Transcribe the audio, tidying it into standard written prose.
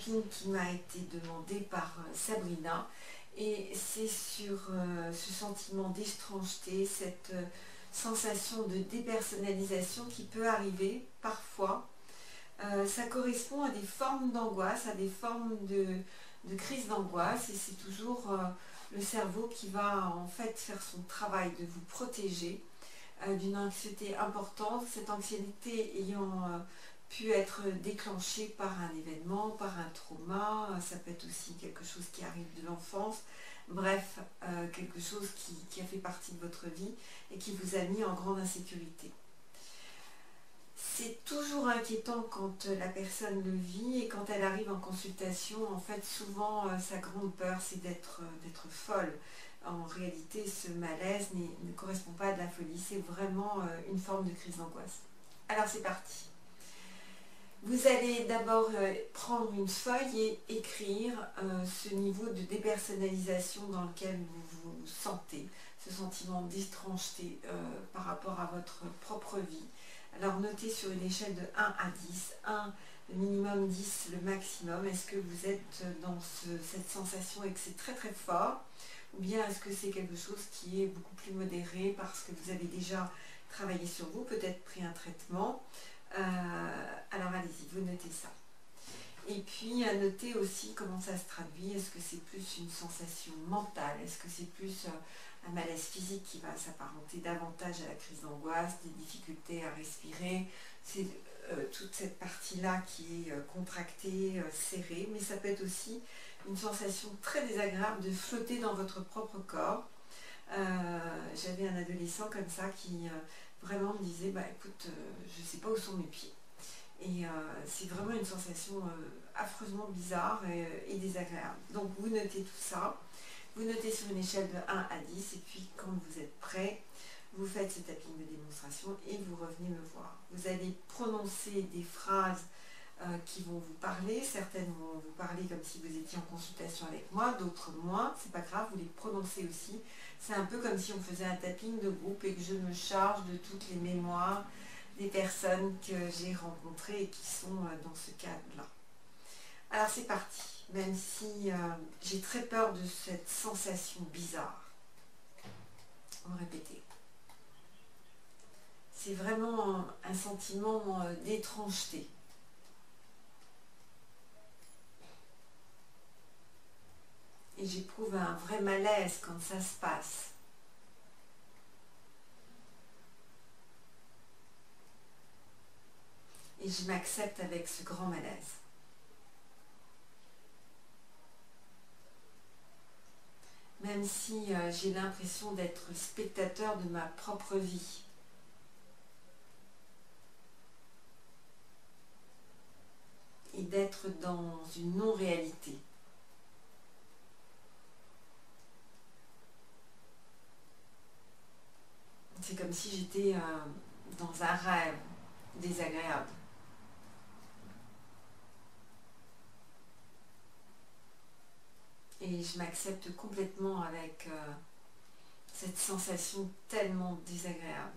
tapping qui m'a été demandé par Sabrina, et c'est sur ce sentiment d'étrangeté, cette sensation de dépersonnalisation qui peut arriver parfois. Ça correspond à des formes d'angoisse, à des formes de crise d'angoisse, et c'est toujours le cerveau qui va en fait faire son travail de vous protéger d'une anxiété importante, cette anxiété ayant pu être déclenchée par un événement, par un trauma, ça peut être aussi quelque chose qui arrive de l'enfance, bref, quelque chose qui a fait partie de votre vie et qui vous a mis en grande insécurité. C'est toujours inquiétant quand la personne le vit, et quand elle arrive en consultation, en fait souvent sa grande peur c'est d'être folle. En réalité ce malaise ne correspond pas à de la folie, c'est vraiment une forme de crise d'angoisse. Alors c'est parti. Vous allez d'abord prendre une feuille et écrire ce niveau de dépersonnalisation dans lequel vous vous sentez, ce sentiment d'étrangeté par rapport à votre propre vie. Alors notez sur une échelle de 1 à 10, 1 le minimum, 10 le maximum. Est-ce que vous êtes dans cette sensation et que c'est très très fort, ou bien est-ce que c'est quelque chose qui est beaucoup plus modéré parce que vous avez déjà travaillé sur vous, peut-être pris un traitement. Alors allez-y, vous notez ça. Et puis à noter aussi comment ça se traduit. Est-ce que c'est plus une sensation mentale? Est-ce que c'est plus un malaise physique qui va s'apparenter davantage à la crise d'angoisse, des difficultés à respirer? C'est toute cette partie-là qui est contractée, serrée, mais ça peut être aussi une sensation très désagréable de flotter dans votre propre corps. J'avais un adolescent comme ça qui vraiment me disait, bah écoute, je ne sais pas où sont mes pieds. Et c'est vraiment une sensation affreusement bizarre et désagréable. Donc vous notez tout ça, vous notez sur une échelle de 1 à 10, et puis quand vous êtes prêt, vous faites ce tapping de démonstration et vous revenez me voir. Vous allez prononcer des phrases qui vont vous parler, certaines vont vous parler comme si vous étiez en consultation avec moi, d'autres moins, c'est pas grave, vous les prononcez aussi. C'est un peu comme si on faisait un tapping de groupe et que je me charge de toutes les mémoires des personnes que j'ai rencontrées et qui sont dans ce cadre-là. Alors c'est parti, même si j'ai très peur de cette sensation bizarre. On va répéter. C'est vraiment un sentiment d'étrangeté. Et j'éprouve un vrai malaise quand ça se passe. Et je m'accepte avec ce grand malaise. Même si j'ai l'impression d'être spectateur de ma propre vie. Et d'être dans une non-réalité. C'est comme si j'étais dans un rêve désagréable. Et je m'accepte complètement avec cette sensation tellement désagréable.